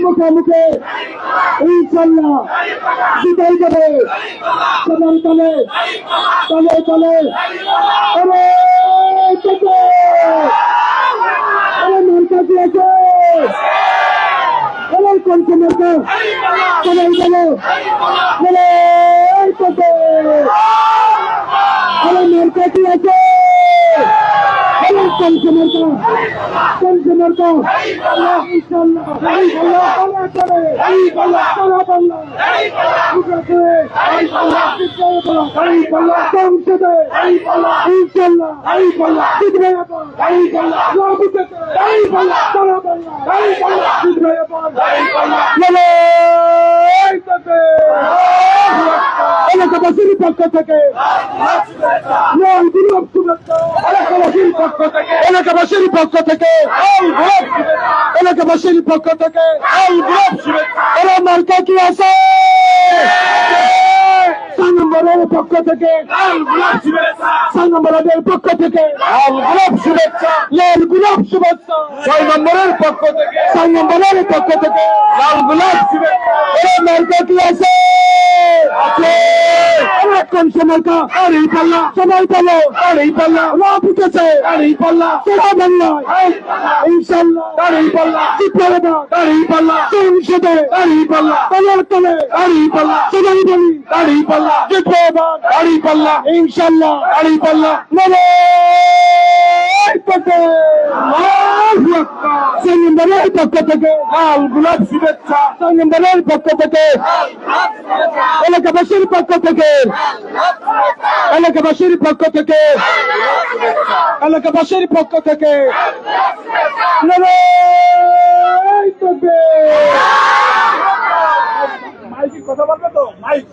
মুখে মুখে ইনশাল্লাহ জিতাই দেবে। সবার তলে তলে তলে আরে থেকে আরে মার্কা দিয়েছে আরে কোন মার্কা সবাই বলো বলে থেকে আরে মার্কা দিয়েছে কোন মার্কা ইনশাল্লাহ এলাকাবাসীর পক্ষ থেকে এলাকাবাসীর পক্ষ থেকে এলাকাবাসীর পক্ষ থেকে এরা মার্কা কি আছে নম্বরের পক্ষ থেকে নম্বরের পক্ষ থেকে শুভেচ্ছা লাল গোলাপ শুভেচ্ছা 6 নম্বরের পক্ষ থেকে 6 নম্বরের পক্ষ থেকে লাল গোলাপ শুভেচ্ছা এরা মার্কা কি আছে কোন মার্কা আর এই পাল্লা সবাই বলো আর এই পাল্লা রাত উঠেছে আর এই পাল্লা সোনা বাংলায় ইনশাল্লাহ আর এই পাল্লা জিতবে না আর এই পাল্লা সংসদে আর এই পাল্লা তলার তলে আর এই পাল্লা সবাই বলি আর এই পাল্লা জিতবে না আর এই পাল্লা ইনশাল্লাহ আর এই পাল্লা বলো নম্বরের পক্ষ থেকে লাল গোলাপ শুভেচ্ছা 6 নম্বরের পক্ষ থেকে এলাকাবাসীর পক্ষ থেকে এলাকাবাসীর পক্ষ থেকে এলাকাবাসীর পক্ষ থেকে কথা বলবে তো মাইক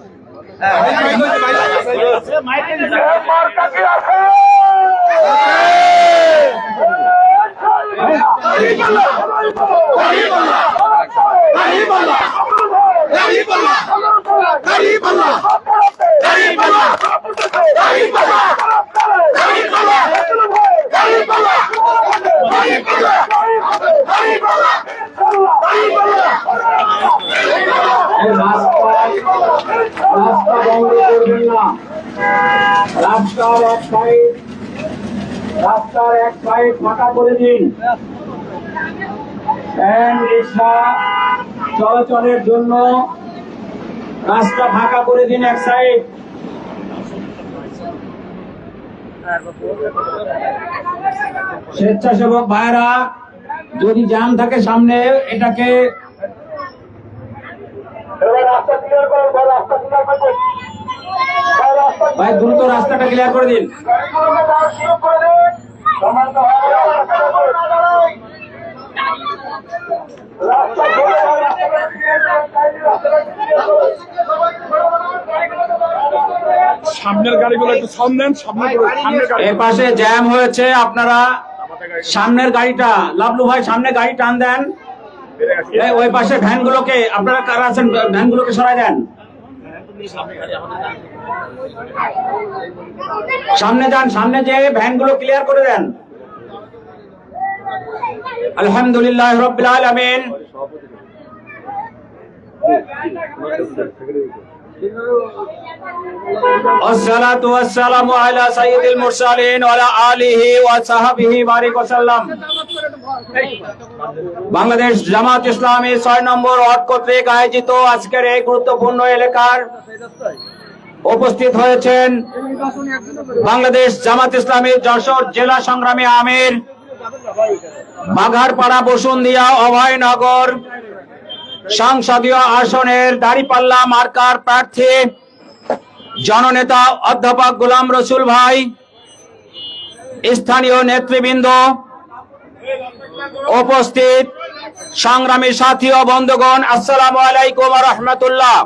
রাস্তা বন্ধ করবেন না। রাস্তার এক সাইড ফাঁকা করে দিন। ভ্যান রিক্সা চলাচলের জন্য রাস্তা ফাঁকা করে দিন এক সাইড। স্বেচ্ছাসেবক ভাইরা যদি জ্যাম থাকে সামনে এটাকে ভাই দ্রুত রাস্তাটা ক্লিয়ার করে দিন। সামনের গাড়িগুলো একটু সামনেন। এর পাশে জ্যাম হয়েছে, আপনারা সামনের গাড়িটা লাভলু ভাই সামনে গাড়ি টান দেন। ওই পাশে ভ্যানগুলোকে আপনারা কারা আছেন ভ্যানগুলোকে সরাই দেন। সামনে যান, সামনে যে ভ্যানগুলো ক্লিয়ার করে দেন। আলহামদুলিল্লাহ রাব্বিল আলামিন। والصلاة والسلام على سيد المرسلين وعلى آله وصحبه বারিক ওয়াসাল্লাম। বাংলাদেশ জামাত ইসলামী 6 নম্বর ওয়ার্ড কর্তৃক আয়োজিত আজকের এই গুরুত্বপূর্ণ এলাকার উপস্থিত হয়েছেন বাংলাদেশ জামাত ইসলামী যশোর জেলা সংগ্রামী আমির, বাঘারপাড়া বসুন্ধিয়া অভয়নগর সংসদীয় আসনের দাঁড়িপাল্লা মার্কার প্রার্থী জননেতা অধ্যাপক গোলাম রসুল ভাই, স্থানীয় নেতৃবৃন্দ, উপস্থিত সংগ্রামী সাথী ও বন্ধুগণ, আসসালামু আলাইকুম ওয়া রাহমাতুল্লাহ।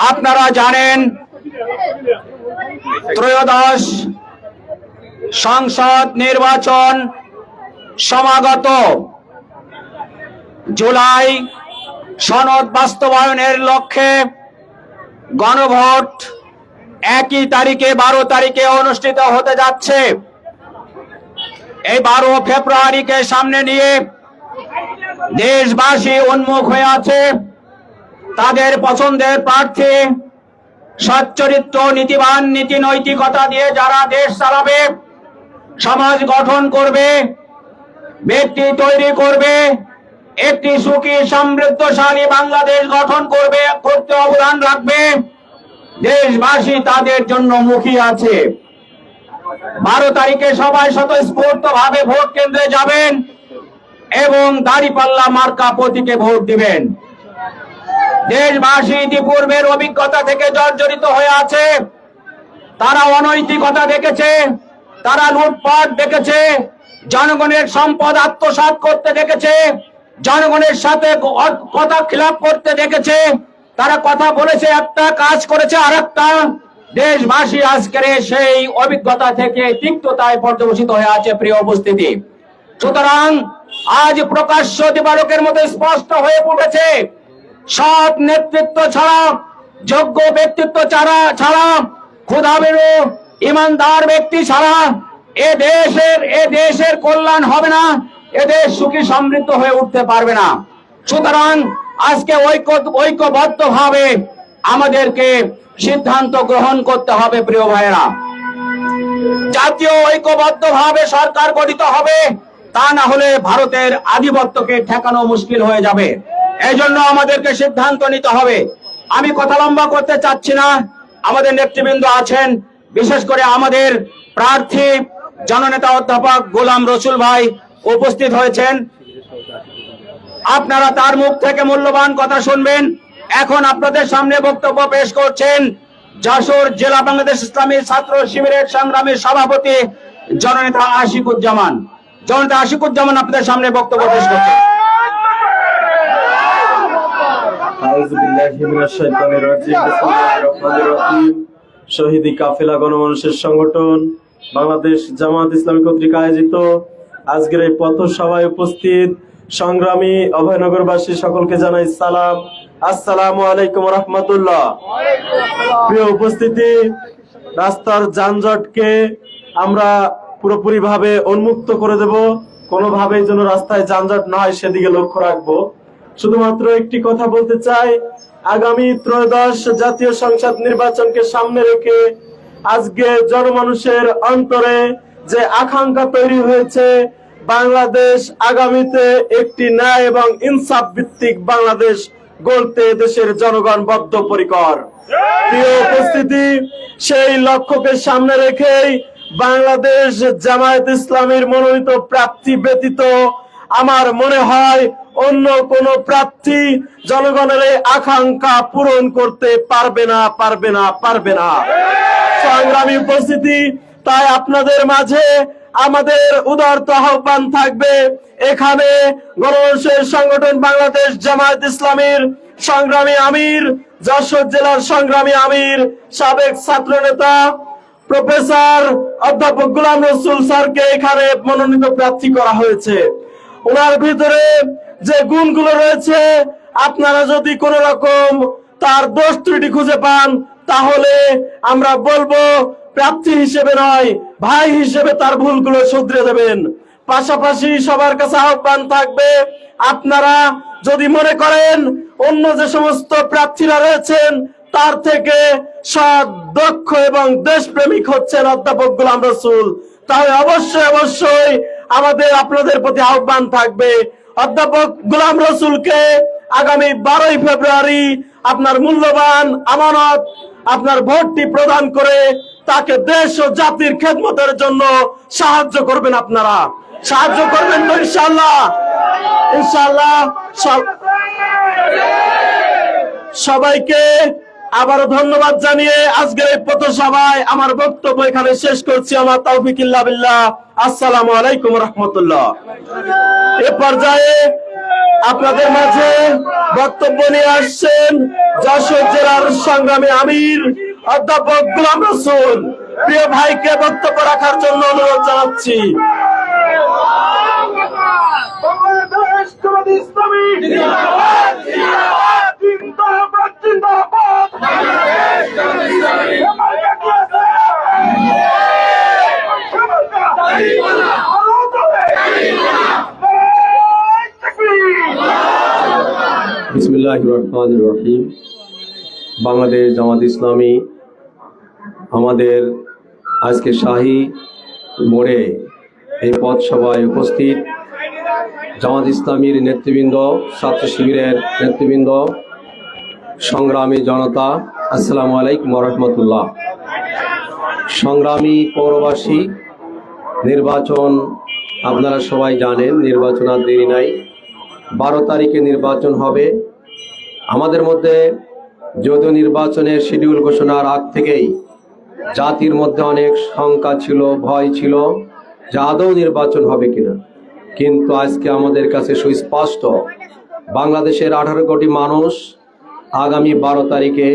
আপনারা জানেন ত্রয়োদশ সংসদ নির্বাচন সমাগত। জুলাই সনদ বাস্তবায়নের লক্ষ্যে গণভোট একই তারিখে 12 তারিখে অনুষ্ঠিত হতে যাচ্ছে। এই 12 ফেব্রুয়ারিকে সামনে নিয়ে দেশবাসী উন্মুখ হয়ে আছে তাদের পছন্দের প্রার্থী সচ্চরিত্র নীতিবান নীতি নৈতিকতা দিয়ে যারা দেশ চালাবে, সমাজ গঠন করবে, ব্যক্তি তৈরি করবে, একটি সুখী সমৃদ্ধশালী বাংলাদেশ গঠন করতে অবদান রাখবে, দেশবাসী তাদের জন্য মুখিয়ে আছে। 12 তারিখে সবাই স্বতঃস্ফূর্ত ভাবে ভোট কেন্দ্রে যাবেন এবং দাঁড়িপাল্লা মার্কা প্রতীকে ভোট দিবেন। দেশবাসী ইতিপূর্বের অভিজ্ঞতা থেকে জর্জরিত হয়ে আছে। তারা অনৈতিকতা দেখেছে, তারা লুটপাট দেখেছে, জনগণের সম্পদ আত্মসাৎ করতে দেখেছে, জনগণের সাথে কথা খিলাপ করতে দেখেছে। তারা কথা বলেছে একটা, কাজ করেছে আরেকটা। দেশবাসী আজকের সেই অভিজ্ঞতা থেকে তিক্ততায় পর্যবসিত হয়ে আছে। প্রিয় উপস্থিতি, সুতরাং আজ প্রকাশ্য দিবালোকের মতো স্পষ্ট হয়ে উঠেছে, সৎ নেতৃত্ব ছাড়া, যোগ্য ব্যক্তিত্ব ছাড়া, ক্ষুধাভীরু ইমানদার ব্যক্তি ছাড়া এ দেশের কল্যাণ হবে না, এ দেশ সুখী সমৃদ্ধ হয়ে উঠতে পারবে না। সুতরাং আজকে ঐক্যবদ্ধ ভাবে আমাদেরকে সিদ্ধান্ত গ্রহণ করতে হবে। প্রিয় ভাইয়েরা, জাতীয় ঐক্যবদ্ধ ভাবে সরকার গঠিত হবে, তা না হলে ভারতের আধিপত্যকে ঠেকানো মুশকিল হয়ে যাবে। এই জন্য আমাদেরকে সিদ্ধান্ত নিতে হবে। আমি কথা লম্বা করতে চাচ্ছি না, আমাদের নেতৃবৃন্দ আছেন, বিশেষ করে আমাদের প্রার্থী জননেতা অধ্যাপক গোলাম রসুল ভাই উপস্থিত হয়েছেন। আপনারা তার মুখ থেকে মূল্যবান কথা শুনবেন। এখন আপনাদের সামনে বক্তব্য পেশ করছেন যশোর জেলা বাংলাদেশ ইসলামী ছাত্র শিবিরের সংগ্রামী সভাপতি জননেতা আশিকুজ্জামান। জননেতা আশিকুজ্জামান আপনাদের সামনে বক্তব্য পেশ করছেন। শহীদি কাফেলা গণমানুষের সংগঠন বাংলাদেশ জামাত ইসলামী কর্তৃক আয়োজিত আজকের এই পথসভায় উপস্থিত সংগ্রামী অভয়নগরবাসী সকলকে জানাই সালাম, আসসালামু আলাইকুম রহমতুল্লাহ। প্রিয় উপস্থিতি, রাস্তার যানজটকে আমরা পুরোপুরি ভাবে উন্মুক্ত করে দেব, কোনোভাবেই যেন রাস্তায় যানজট না হয় সেদিকে লক্ষ্য রাখবো। শুধুমাত্র একটি কথা বলতে চাই, আগামী ত্রয়োদশ জাতীয় সংসদ নির্বাচনকে সামনে রেখে আজকে জনমানুষের অন্তরে যে আকাঙ্ক্ষা তৈরি হয়েছে, বাংলাদেশ আগামীতে একটি ন্যায় এবং ইনসাফ ভিত্তিক বাংলাদেশ গড়তে দেশের জনগণ বদ্ধপরিকর। প্রিয় উপস্থিতি, সেই লক্ষ্যকে সামনে রেখেই বাংলাদেশ জামায়াত ইসলামীর মনোনীত প্রার্থী ব্যতীত আমার মনে হয় অন্য কোন প্রার্থী জনগণের এই আকাঙ্ক্ষা পূরণ করতে পারবে না। সংগ্রামী উপস্থিতি, তাই আপনাদের মাঝে আমাদের উদারত আহ্বান থাকবে, এখানে গণমানুষের সংগঠন বাংলাদেশ জামায়াত ইসলামীর সংগ্রামী আমির, যশোর জেলার সংগ্রামী আমির, সাবেক ছাত্র নেতা প্রফেসর অধ্যাপক গোলাম রসুল স্যারকে এখানে মনোনীত প্রার্থী করা হয়েছে। ওনার ভিতরে যে গুণগুলো রয়েছে, আপনারা যদি কোন রকম তার দোষ ত্রুটি খুঁজে পান, তাহলে আমরা বলবো প্রার্থী হিসেবে নয়, ভাই হিসেবে তার ভুলগুলো শুধরে দেবেন। পাশাপাশি সবার কাছে আহ্বান থাকবে, আপনারা যদি মনে করেন অন্য যে সমস্ত প্রার্থীরা রয়েছেন তার থেকে সৎ, দক্ষ এবং দেশপ্রেমিক হচ্ছেন অধ্যাপক গোলাম রসুল, তাহলে অবশ্যই আমাদের আপনাদের প্রতি আহ্বান থাকবে, অধ্যাপক গোলাম রসুলকে আগামী 12ই ফেব্রুয়ারি আপনার মূল্যবান আমানত, আপনার ভোটটি প্রদান করে তাকে দেশ ও জাতির খেদমতের জন্য সাহায্য করবেন। আপনারা সাহায্য করবেন তো ইনশাআল্লাহ? সবাইকে আবারও ধন্যবাদ জানিয়ে আজকের এই পথসভায় আমার বক্তব্য এখানে শেষ করছি। আমার তাওফিক ইল্লা বিল্লাহ। আসসালামু আলাইকুম রহমতুল্লাহ। এ পর্যায়ে আপনাদের মাঝে বক্তব্য নিয়ে আসছেন যশোর জেলার সংগ্রামী আমির অধ্যাপক গোলাম রসুল। প্রিয় ভাইকে বক্তব্য রাখার জন্য অনুরোধ জানাচ্ছি। বিসমিল্লাহির রহমানির রহিম। বাংলাদেশ জামাত ইসলামী আমাদের আজকে শাহী মোড়ে এই পথ সভায় উপস্থিত জামাত ইসলামীর নেতৃবৃন্দ, ছাত্র শিবিরের নেতৃবৃন্দ, সংগ্রামী জনতা, আসসালামু আলাইকুম ওয়া রাহমাতুল্লাহ। সংগ্রামী পৌরবাসী, নির্বাচন আপনারা সবাই জানেন, নির্বাচন আর দেরি নাই। 12 তারিখে নির্বাচন হবে। আমাদের মধ্যে যদিও নির্বাচনের শিডিউল ঘোষণার আগ থেকেই জাতির মধ্যে অনেক শঙ্কা ছিল, ভয় ছিল যে আদৌ নির্বাচন হবে কিনা, কিন্তু আজকে আমাদের কাছে সুস্পষ্ট বাংলাদেশের 18 কোটি মানুষ আগামী 12 তারিখে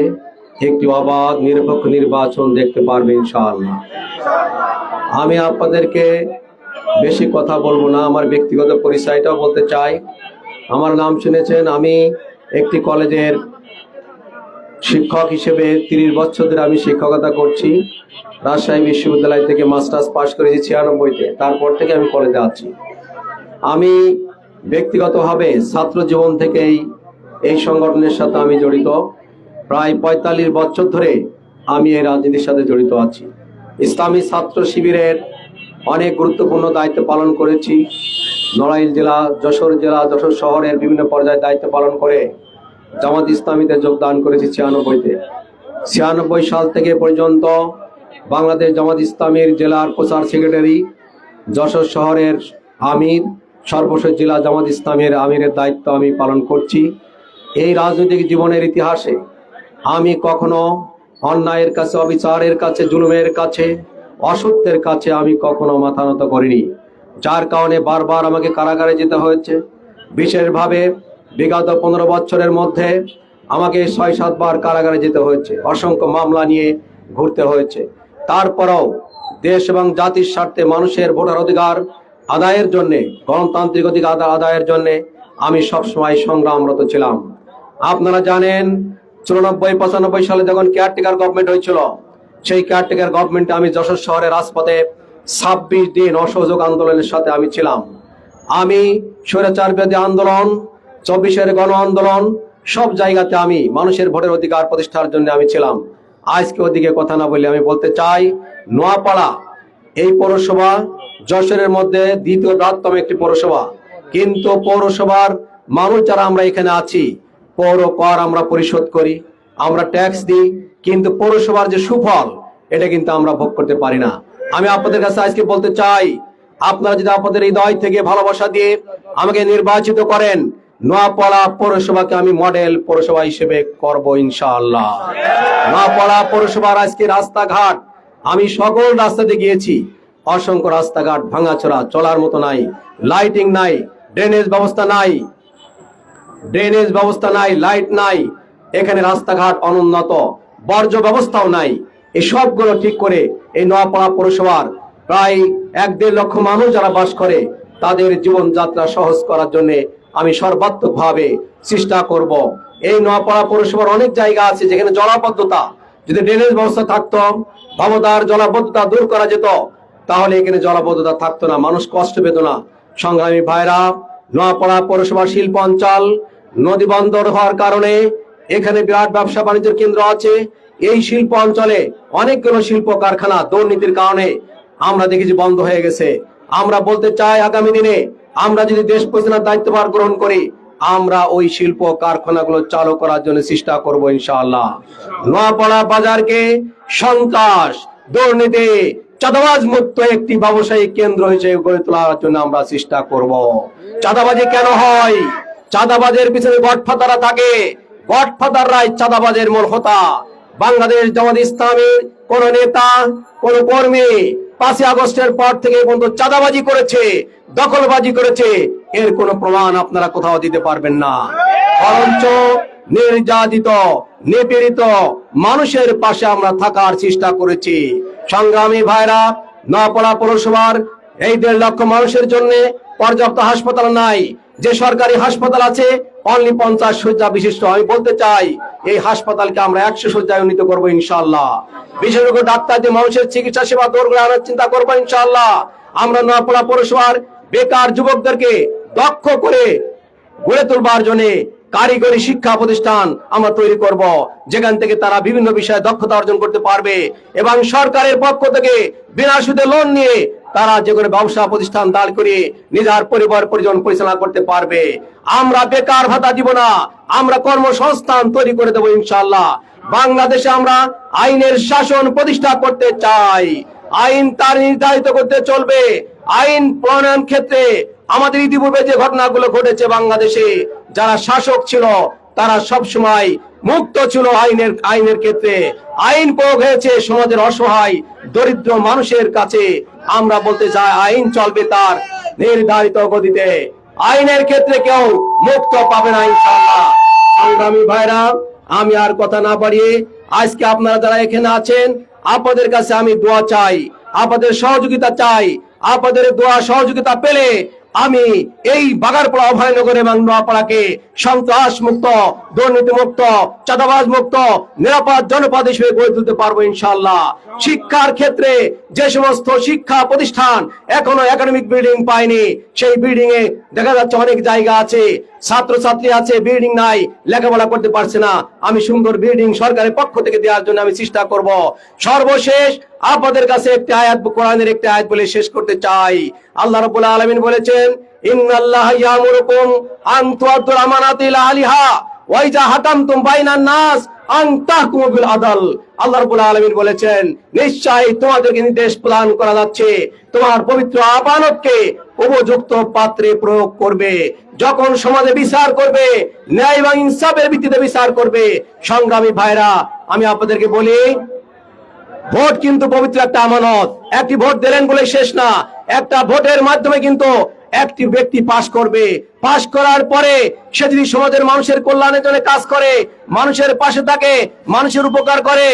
একটি অবাধ নিরপেক্ষ নির্বাচন দেখতে পারবে ইনশাআল্লাহ। আমি আপনাদেরকে বেশি কথা বলবো না, আমার ব্যক্তিগত পরিচয়টাও বলতে চাই। আমার নাম শুনেছেন, আমি একটি কলেজের শিক্ষক হিসেবে 30 বছর ধরে আমি শিক্ষকতা করছি। রাজশাহী বিশ্ববিদ্যালয় থেকে মাস্টার্স পাশ করেছি 96-তে, তারপর থেকে আমি কলেজে আছি। আমি ব্যক্তিগতভাবে ছাত্র জীবন থেকেই এই সংগঠনের সাথে আমি জড়িত। প্রায় 45 বছর ধরে আমি এই রাজনীতির সাথে জড়িত আছি। ইসলামী ছাত্র শিবিরের অনেক গুরুত্বপূর্ণ দায়িত্ব পালন করেছি। নড়াইল জেলা, যশোর জেলা, যশোর শহরের বিভিন্ন পর্যায়ে দায়িত্ব পালন করে জামাত ইসলামীতে যোগদান করেছি 96-তে। 96 সাল থেকে পর্যন্ত বাংলাদেশ জামাত ইসলামীর জেলার প্রচার সেক্রেটারি, যশোর শহরের আমির, সর্বশেষ জেলা জামাত ইসলামীর আমিরের দায়িত্ব আমি পালন করছি। এই রাজনৈতিক জীবনের ইতিহাসে আমি কখনো অন্যায়ের কাছে, অবিচারের কাছে, জুলুমের কাছে, অসত্যের কাছে আমি কখনো মাথা নত করিনি, যার কারণে বারবার আমাকে কারাগারে যেতে হয়েছে। বিশেষভাবে বিগত 15 বছরের মধ্যে আমাকে 6-7 বার কারাগারে যেতে হয়েছে, অসংখ্য মামলা নিয়ে ঘুরতে হয়েছে। তারপরেও দেশ এবং জাতির স্বার্থে মানুষের ভোটার অধিকার আদায়ের জন্যে, গণতান্ত্রিক অধিকার আদায়ের জন্যে আমি সবসময় সংগ্রামরত ছিলাম। আপনারা জানেন 94-95 সালে যখন কেয়ারটেকার গভর্নমেন্ট হয়েছিল, সেই কেয়ারটেকার গভর্নমেন্টে আমি যশোর শহরের রাজপথে 26 দিন অসহযোগ আন্দোলনের সাথে আমি ছিলাম। আমি স্বৈরাচার বিরোধী আন্দোলন, 24-এর গণ আন্দোলন, সব জায়গাতে আমি মানুষের ভোটের অধিকার প্রতিষ্ঠার জন্য আমি ছিলাম। আজকে ওদিকে কথা না বলে আমি বলতে চাই, নোয়াপাড়া এই পৌরসভা যশোরের মধ্যে দ্বিতীয় বৃহত্তম একটি পৌরসভা, কিন্তু পৌরসভার মানুষ যারা আমরা এখানে আছি, পৌর কর আমরা পরিশোধ করি, আমরা ট্যাক্স দিই, কিন্তু পৌরসভার যে সুফল এটা কিন্তু আমরা ভোগ করতে পারি না। আমি আপনাদের কাছে আজকে বলতে চাই, আপনারা যদি আপনাদের হৃদয় থেকে ভালোবাসা দিয়ে আমাকে নির্বাচিত করেন, নোয়াপাড়া পৌরসভাকে আমি মডেল পৌরসভা হিসেবে করব ইনশাআল্লাহ। নোয়াপাড়া পৌরসভার আজকে রাস্তাঘাট, আমি সকল রাস্তাতে গিয়েছি, অসংখ্য রাস্তাঘাট ভাঙাচোরা, চলার মতো নাই, লাইটিং নাই, ড্রেনেজ ব্যবস্থা নাই, লাইট নাই, এখানে রাস্তাঘাট অনুন্নত, বর্জ্য ব্যবস্থাও নাই। এই সবগুলো ঠিক করে এই নোয়াপাড়া পৌরসভার প্রায় 1-1.5 লক্ষ মানুষ যারা বাস করে, তাদের জীবনযাত্রা সহজ করার জন্য আমি সর্বাত্মকভাবে চেষ্টা করব। এই নোয়াপাড়া পৌরসভার অনেক জায়গা আছে যেখানে জলাবদ্ধতা, যদি ড্রেনেজ ব্যবস্থা থাকতো, ভবদার জলাবদ্ধতা দূর করা যেত, তাহলে এখানে জলাবদ্ধতা থাকতো না, মানুষ কষ্ট পেত না। সংগ্রামী ভাইরা, নোয়াপাড়া পৌরসভা শিল্প অঞ্চল, নদী বন্দর হওয়ার কারণে এখানে বিরাট ব্যবসা বাণিজ্যের কেন্দ্র আছে। এই শিল্প অঞ্চলে অনেকগুলো শিল্প কারখানা দুর্নীতির কারণে আমরা দেখেছি বন্ধ হয়ে গেছে। আমরা বলতে চাই, আগামী দিনে আমরা যদি দেশ পরিচালনার দায়িত্বভার গ্রহণ করি, আমরা ওই শিল্প কারখানাগুলো চালু করার জন্য চেষ্টা করব ইনশাআল্লাহ। নোয়াপাড়া বাজারকে সন্ত্রাস, দুর্নীতি, চাঁদাবাজ মুক্ত একটি ব্যবসায়িক কেন্দ্র হিসেবে গড়ে তোলার জন্য আমরা চেষ্টা করব। চাঁদাবাজি কেন হয়? চাঁদাবাজের পিছনে গডফাদাররা থাকে, গডফাদাররাই চাঁদাবাজের মূল হোতা। বাংলাদেশ জামাত ইসলামীর কোন নেতা, কোন কর্মী 5 আগস্টের পর থেকে পর্যন্ত চাঁদাবাজি করেছে, দখলবাজি করেছে, এর কোনো প্রমাণ আপনারা কোথাও দিতে পারবেন না। বরঞ্চ নির্যাতিত, নিপীড়িত মানুষের পাশে আমরা থাকার চেষ্টা করেছি। সংগ্রামী ভাইরা, নোয়াপাড়া পৌরসভার এই 1.5 লক্ষ মানুষের জন্য পর্যাপ্ত হাসপাতাল নাই। যে সরকারি হাসপাতাল আছে অনলি 50 শয্যা বিশিষ্ট। আমি বলতে চাই, এই হাসপাতালকে আমরা 100 শয্যায় উন্নীত করবো ইনশাআল্লাহ। বিশেষজ্ঞ ডাক্তার দিয়ে মানুষের চিকিৎসা সেবা দৌড় আনার চিন্তা করবো ইনশাআল্লাহ। আমরা নোয়াপাড়া পৌরসভার বেকার যুবকদেরকে দক্ষ করে গড়ে তুলবার জন্য কারিগরি শিক্ষা প্রতিষ্ঠান আমরা তৈরি করব, যেখান থেকে তারা বিভিন্ন বিষয়ে দক্ষতা অর্জন করতে পারবে এবং সরকারের পক্ষ থেকে বিনা সুদে লোন নিয়ে তারা যে কোনো ব্যবসা প্রতিষ্ঠান দাঁড় করিয়ে নিজের পরিবার পরিজন পরিচালনা করতে পারবে। আমরা বেকার ভাতা দিব না, আমরা কর্মসংস্থান তৈরি করে দেবো ইনশাআল্লাহ। বাংলাদেশে আমরা আইনের শাসন প্রতিষ্ঠা করতে চাই, আইন তার নির্ধারিত করতে চলবে। আইন প্রণয়ন ক্ষেত্রে আমাদের ইতিপূর্বে যে ঘটনাগুলো ঘটেছে, বাংলাদেশে যারা শাসক ছিল তারা সব সময় মুক্ত ছিল আইনের ক্ষেত্রে। আইন প্রয়োগ হয়েছে সমাজের অসহায় দরিদ্র মানুষের কাছে। আমরা বলতে চাই আইন চলবে তার নির্ধারিত গতিতে, আইনের ক্ষেত্রে কেউ মুক্ত পাবে না ইনশাআল্লাহ। সংগ্রামী ভাইরা, আমি আর কথা না বাড়িয়ে আজকে আপনারা যারা এখানে আছেন আপনাদের কাছে আমি দোয়া চাই, আপনাদের সহযোগিতা চাই। আপনাদের দোয়া সহযোগিতা পেলে আমি এই বাগারপাড়া অভয়নগর এবং নোয়াপাড়াকে সন্ত্রাস মুক্ত, দুর্নীতি মুক্ত, চাঁদাবাজ মুক্ত, নিরাপদ জনপদ হিসেবে গড়ে তুলতে পারবো ইনশাআল্লাহ। শিক্ষার ক্ষেত্রে যে সমস্ত শিক্ষা প্রতিষ্ঠান এখনো একাডেমিক বিল্ডিং পায়নি, সেই বিল্ডিং এ দেখা যাচ্ছে অনেক জায়গা আছে ছাত্রছাত্রী আছে, বিল্ডিং নাই, লেখাপড়া করতে পারছে না। আমি সুন্দর বিল্ডিং সরকারের পক্ষ থেকে দেওয়ার জন্য আমি চেষ্টা করব। সর্বশেষ আপনাদের কাছে একটি আয়াত, কোরআনের একটি আয়াত বলে শেষ করতে চাই। আল্লাহ রাব্বুল আলামিন বলেছেন, ইন্নাল্লাহা ইয়ামুরুকুম আন তুআদ্দুল আমানাতি ইলা আহলিহা ওয়া ইযা হাকামতুম বাইনান নাস আন তাহকুমু বিল আদল। আল্লাহ রাব্বুল আলামিন বলেছেন, নিশ্চয়ই তোমাদেরকে নির্দেশ প্রদান করা যাচ্ছে তোমার পবিত্র আমানতকে উপযুক্ত পাত্রে প্রয়োগ করবে। যখন সমাজে বিচার করবে, ন্যায় এবং ইনসাফের ভিত্তিতে বিচার করবে। সংগ্রামী ভাইরা, আমি আপনাদেরকে বলি, ভোট কিন্তু পবিত্র একটা আমানত। একটি ভোট দিলেন বলে শেষ না, একটা ভোটের মাধ্যমে কিন্তু একটি ব্যক্তি পাশ করবে। পাশ করার পরে সে যদি সমাজের মানুষের কল্যাণের জন্য কাজ করে, মানুষের পাশে থাকে, মানুষের উপকার করে,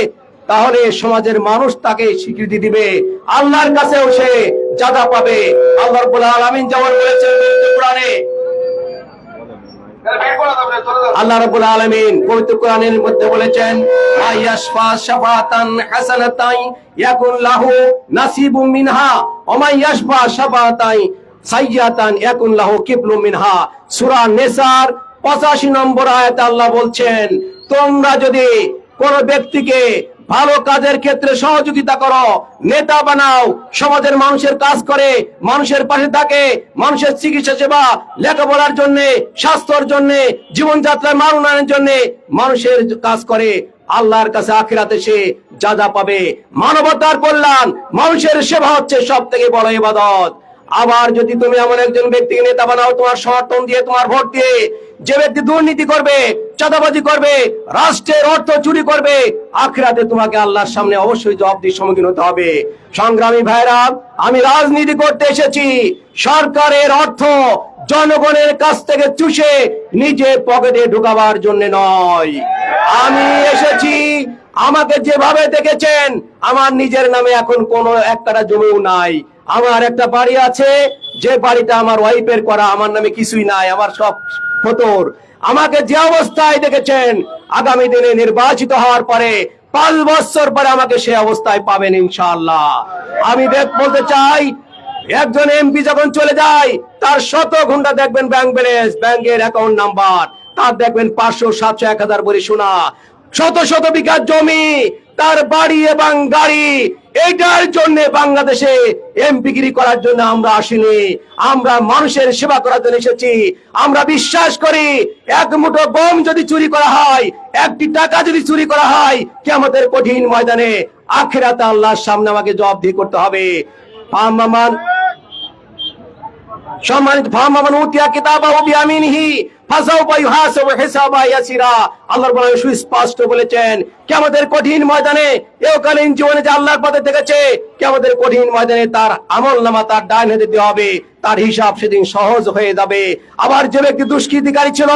তাহলে সমাজের মানুষ তাকে স্বীকৃতি দিবে, আল্লাহর কাছেও সে জাযা পাবে। আল্লাহ রাব্বুল আলামিন যেমন বলেছেন কোরআনে, আল্লাহ রাব্বুল আলামিন পবিত্র কোরআনের মধ্যে বলেছেন, মাইয়াশফা শাফাতান হাসানাতান ইয়াকুন লাহু নাসিবুম মিনহা ওয়া মাইয়াশফা শাফাতান সাইয়্যাতান ইয়াকুন লাহু কিফলুম মিনহা। সূরা নিসার 85 নম্বর আয়াতে আল্লাহ বলছেন, তোমরা যদি কোন ব্যক্তিকে ভালো কাজের ক্ষেত্রে সহযোগিতা করো, নেতা বানাও, সমাজের মানুষের কাজ করে, মানুষের পাশে থাকে, মানুষের চিকিৎসা সেবা, লেখাপড়ার জন্য, স্বাস্থ্যের জন্য, জীবনযাত্রার মান উন্নয়নের জন্য মানুষের কাজ করে, আল্লাহর কাছে আখিরাতে সে জাযা পাবে। মানবতার কল্যাণ, মানুষের সেবা হচ্ছে সব থেকে বড় ইবাদত। আবার যদি তুমি এমন একজন ব্যক্তিকে নেতা বানাও তোমার সমর্থন দিয়ে, তোমার ভোট দিয়ে, যে ব্যক্তি দুর্নীতি করবে, চাঁদাবাজি করবে, রাষ্ট্রের অর্থ চুরি করবে, আখিরাতে তোমাকে আল্লাহর সামনে অবশ্যই জবাবদিহির সম্মুখীন হতে হবে। সংগ্রামী ভাইরা, আমি রাজনীতি করতে এসেছি সরকারের অর্থ জনগণের কাছ থেকে চুষে নিজে পকেটে ঢুকাবার জন্য নয়। আমি এসেছি, আমাকে যেভাবে দেখেছেন, আমার নিজের নামে এখন কোনো একটা জমিও নাই। আমার একটা বাড়ি আছে, যে বাড়িটা আমার ওয়াইফের করা, আমার নামে কিছুই নাই, আমার সব ফতর। আমাকে যে অবস্থায় দেখেছেন, আগামী দিনে নির্বাচিত হওয়ার পরে 5 বছর পরে আমাকে সে অবস্থায় পাবেন ইনশাআল্লাহ। আমি বলতে চাই, একজন এমপি যখন চলে যায়, তার 100 ঘন্টা দেখবেন ব্যাংক ব্যালেন্স, ব্যাংকের অ্যাকাউন্ট নাম্বার, তার দেখবেন 500, 700, 1000 বড়ি সোনা, শত শত বিঘা জমি, তার বাড়ি এবং গাড়ি। এইটার জন্য বাংলাদেশে এমপিগিরি করার জন্য আমরা আসিনি, আমরা মানুষের সেবা করার জন্য এসেছি। আমরা বিশ্বাস করি, এক মুঠো গম যদি চুরি করা হয়, 1টি টাকা যদি চুরি করা হয়, কিয়ামতের কঠিন ময়দানে আখিরাতে আল্লাহর সামনে আমাকে জবাবদিহি করতে হবে। সম্মানিত ফামান উতিয়া কিতাবাহু বিয়ামিনিহি ফাসাউফা ইউহাসাবু হিসাবা ইয়াসিরা। আল্লাহর বলেন, সুস্পষ্ট বলেছেন, কিয়ামতের কঠিন ময়দানে, ইহকালীন জীবনে যে আল্লাহর পথে থেকেছে, কিয়ামতের কঠিন ময়দানে তার আমলনামা তার ডান হাতে দেওয়া হবে, তার হিসাব সেদিন সহজ হয়ে যাবে। আবার যে ব্যক্তি দুষ্কৃতিকারী ছিল,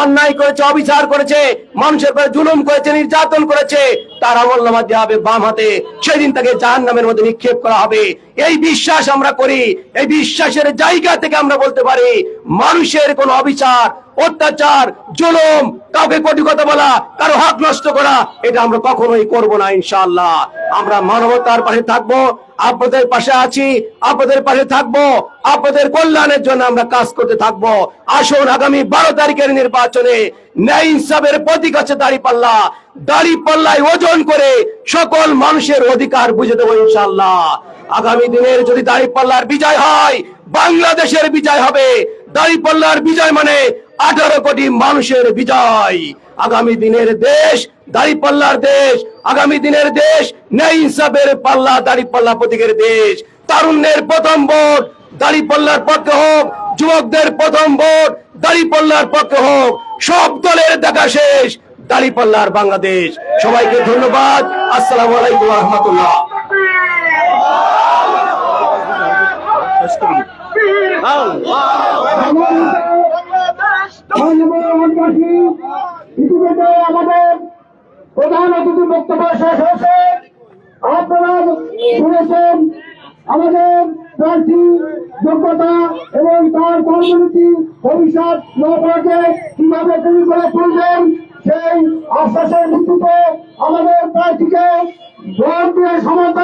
অন্যায় করেছে, অবিচার করেছে, মানুষের উপরে জুলুম করেছে, নির্যাতন করেছে, তার আমলনামা দেওয়া হবে বাম হাতে, সেদিন তাকে জাহান্নামের মধ্যে নিক্ষেপ করা হবে। এই বিশ্বাস আমরা করি। এই বিশ্বাসের জায়গা থেকে আমরা বলতে পারি, মানুষের কোন অবিচার, অত্যাচার, জুলুম, কাউকে কটু কথা বলা, কারো হক নষ্ট করা, এটা আমরা কখনোই করব না ইনশাআল্লাহ। আমরা মানবতার পাশে থাকবো, আপনাদের পাশে আছি, আপনাদের পাশে থাকবো। আপনাদের কল্যাণের জন্য আমরা কাজ করতে থাকবো। আসুন আগামী 12 তারিখের নির্বাচনে ন্যায় ইনসাফের প্রতীক আছে দাঁড়িপাল্লা, দাঁড়িপাল্লায় ওজন করে সকল মানুষের অধিকার বুঝে দেবো ইনশাআল্লাহ। আগামী দিনের যদি দাঁড়িপাল্লার বিজয় হয়, বাংলাদেশের বিজয় হবে। দাঁড়িপাল্লার বিজয় মানে 18 কোটি মানুষের বিজয়। আগামী দিনের দেশ দাঁড়িপাল্লার দেশ, আগামী দিনের দেশ ন্যায় ইনসাফের পাল্লা, দাঁড়িপাল্লা প্রতীকের দেশ। তারুণ্যের প্রথম ভোট দাঁড়িপাল্লার পক্ষে হোক, যুবকদের প্রথম ভোট দাঁড়িপাল্লার পক্ষে হোক। সব দলের দেখা শেষ, দাঁড়িপাল্লার বাংলাদেশ। সবাইকে ধন্যবাদ। আসসালামু আলাইকুম ওয়া রাহমাতুল্লাহ। ইতিমধ্যে আমাদের প্রধান অতিথি বক্তব্য শেষ হয়েছে। আপনারা শুনেছেন আমাদের প্রার্থী যোগ্যতা এবং তার কর্মনীতি ভবিষ্যৎ নৌকাকে কিভাবে তৈরি করে তুলবেন, সেই আশ্বাসের ভিত্তিতে আমাদের প্রার্থীকে ভোট দিয়ে সমর্থন